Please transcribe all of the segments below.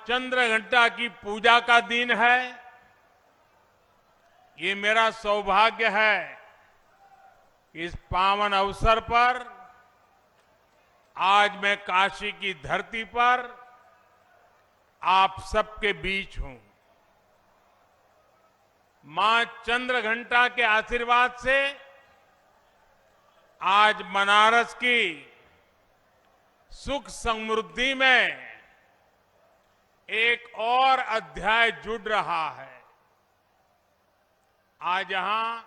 चंद्रघंटा की पूजा का दिन है। ये मेरा सौभाग्य है कि इस पावन अवसर पर आज मैं काशी की धरती पर आप सबके बीच हूं। मां चंद्रघंटा के आशीर्वाद से आज बनारस की सुख समृद्धि में एक और अध्याय जुड़ रहा है। आज यहां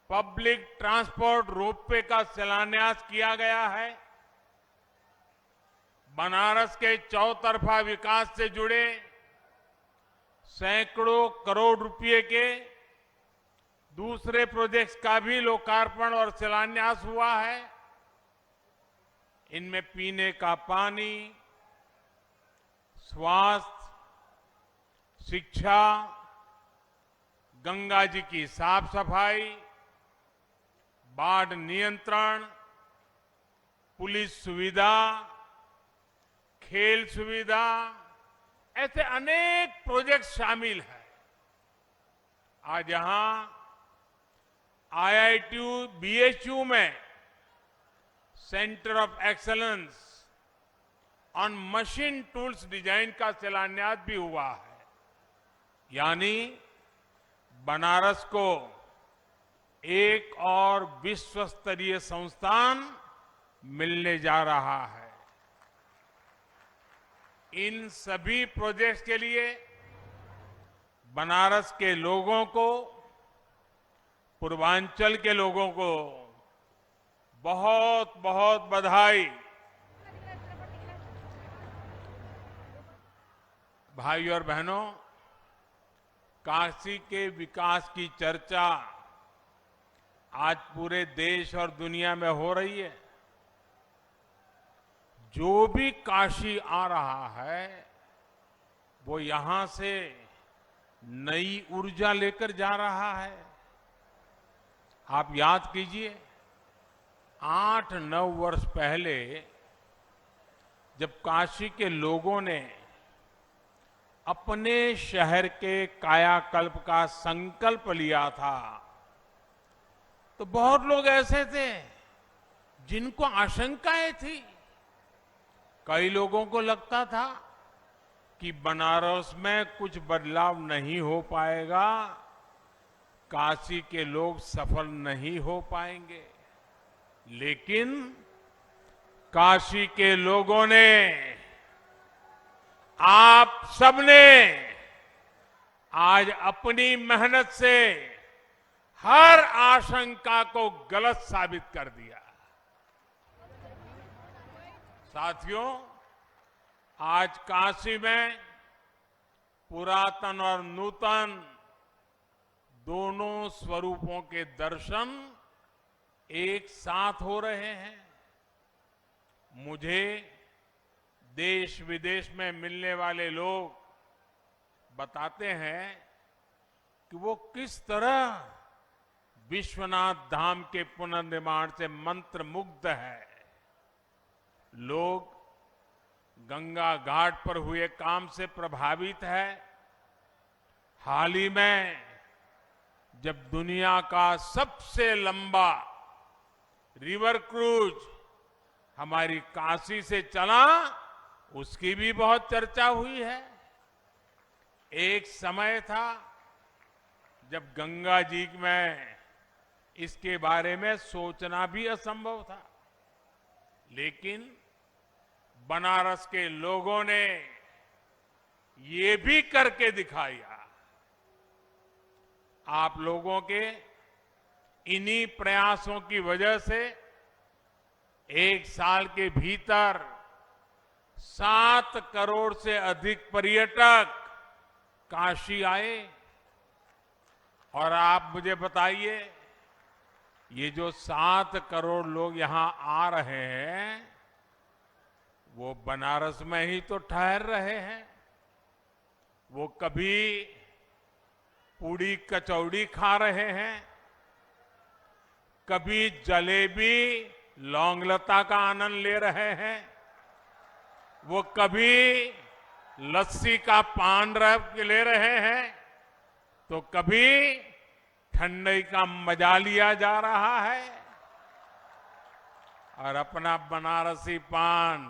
पब्लिक ट्रांसपोर्ट रोपवे का शिलान्यास किया गया है। बनारस के चौतरफा विकास से जुड़े सैकड़ों करोड़ रुपए के दूसरे प्रोजेक्ट्स का भी लोकार्पण और शिलान्यास हुआ है। इनमें पीने का पानी, स्वास्थ्य, शिक्षा, गंगा जी की साफ सफाई, बाढ़ नियंत्रण, पुलिस सुविधा, खेल सुविधा, ऐसे अनेक प्रोजेक्ट शामिल हैं। आज यहां IITU BHU में centre of excellence on machine tools design का शिलान्यास भी हुआ है। यानी बनारस को एक और विश्व स्तरीय संस्थान मिलने जा रहा है। इन सभी प्रोजेक्ट्स के लिए बनारस के लोगों को, पूर्वांचल के लोगों को बहुत बहुत बधाई। भाइयों और बहनों, काशी के विकास की चर्चा आज पूरे देश और दुनिया में हो रही है। जो भी काशी आ रहा है वो यहां से नई ऊर्जा लेकर जा रहा है। आप याद कीजिए, 8-9 वर्ष पहले जब काशी के लोगों ने अपने शहर के कायाकल्प का संकल्प लिया था तो बहुत लोग ऐसे थे जिनको आशंकाएं थी। कई लोगों को लगता था कि बनारस में कुछ बदलाव नहीं हो पाएगा, काशी के लोग सफल नहीं हो पाएंगे। लेकिन काशी के लोगों ने, आप सबने आज अपनी मेहनत से हर आशंका को गलत साबित कर दिया। साथियों, आज काशी में पुरातन और नूतन दोनों स्वरूपों के दर्शन एक साथ हो रहे हैं। मुझे देश विदेश में मिलने वाले लोग बताते हैं कि वो किस तरह विश्वनाथ धाम के पुनर्निर्माण से मंत्रमुग्ध है। लोग गंगा घाट पर हुए काम से प्रभावित है। हाल ही में जब दुनिया का सबसे लंबा रिवर क्रूज हमारी काशी से चला, उसकी भी बहुत चर्चा हुई है। एक समय था जब गंगा जी में इसके बारे में सोचना भी असंभव था, लेकिन बनारस के लोगों ने ये भी करके दिखाया। आप लोगों के इन्हीं प्रयासों की वजह से एक साल के भीतर 7 करोड़ से अधिक पर्यटक काशी आए। और आप मुझे बताइए, ये जो 7 करोड़ लोग यहां आ रहे हैं वो बनारस में ही तो ठहर रहे हैं। वो कभी पूड़ी कचौड़ी खा रहे हैं, कभी जलेबी लौंग लता का आनंद ले रहे हैं, वो कभी लस्सी का पान ले रहे हैं तो कभी ठंडई का मजा लिया जा रहा है। और अपना बनारसी पान,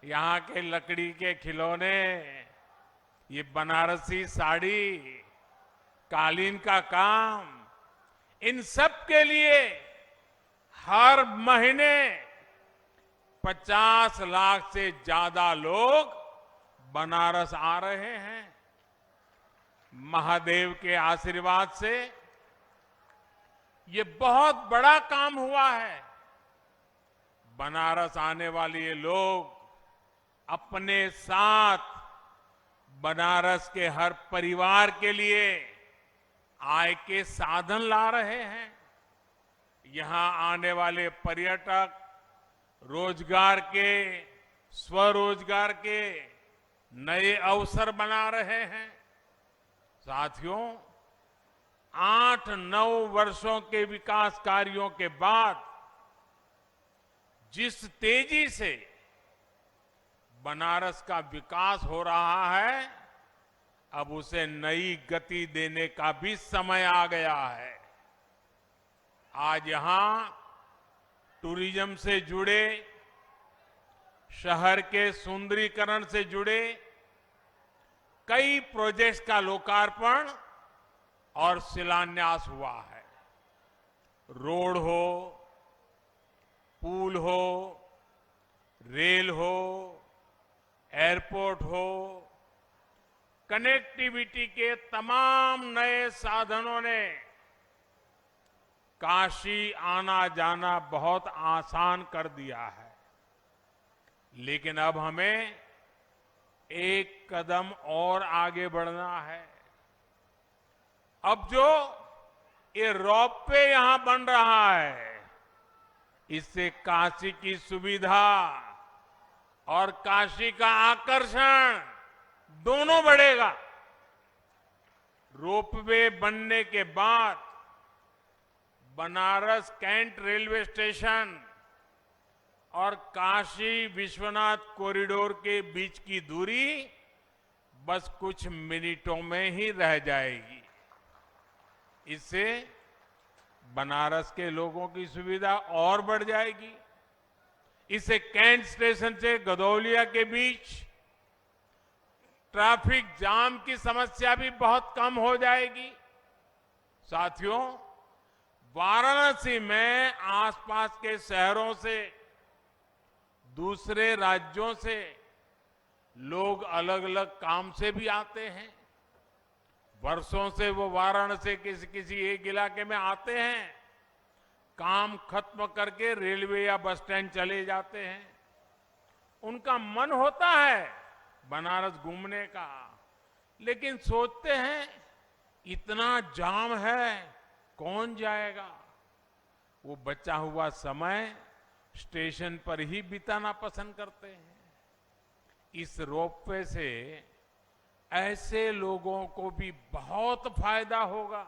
यहाँ के लकड़ी के खिलौने, ये बनारसी साड़ी, कालीन का काम, इन सब के लिए हर महीने 50 लाख से ज्यादा लोग बनारस आ रहे हैं। महादेव के आशीर्वाद से ये बहुत बड़ा काम हुआ है। बनारस आने वाले ये लोग अपने साथ बनारस के हर परिवार के लिए आय के साधन ला रहे हैं। यहां आने वाले पर्यटक रोजगार के, स्वरोजगार के नए अवसर बना रहे हैं। साथियों, 8-9 वर्षों के विकास कार्यों के बाद जिस तेजी से बनारस का विकास हो रहा है, अब उसे नई गति देने का भी समय आ गया है। आज यहां टूरिज्म से जुड़े, शहर के सुंदरीकरण से जुड़े कई प्रोजेक्ट्स का लोकार्पण और शिलान्यास हुआ है। रोड हो, पुल हो, रेल हो, एयरपोर्ट हो, कनेक्टिविटी के तमाम नए साधनों ने काशी आना जाना बहुत आसान कर दिया है। लेकिन अब हमें एक कदम और आगे बढ़ना है। अब जो ये रोपवे यहां बन रहा है, इससे काशी की सुविधा और काशी का आकर्षण दोनों बढ़ेगा। रोपवे बनने के बाद बनारस कैंट रेलवे स्टेशन और काशी विश्वनाथ कॉरिडोर के बीच की दूरी बस कुछ मिनटों में ही रह जाएगी। इससे बनारस के लोगों की सुविधा और बढ़ जाएगी। इससे कैंट स्टेशन से गदौलिया के बीच ट्रैफिक जाम की समस्या भी बहुत कम हो जाएगी। साथियों, वाराणसी में आसपास के शहरों से, दूसरे राज्यों से लोग अलग अलग काम से भी आते हैं। वर्षों से वो वाराणसी किसी एक इलाके में आते हैं, काम खत्म करके रेलवे या बस स्टैंड चले जाते हैं। उनका मन होता है बनारस घूमने का, लेकिन सोचते हैं इतना जाम है, कौन जाएगा। वो बचा हुआ समय स्टेशन पर ही बिताना पसंद करते हैं। इस रोपवे से ऐसे लोगों को भी बहुत फायदा होगा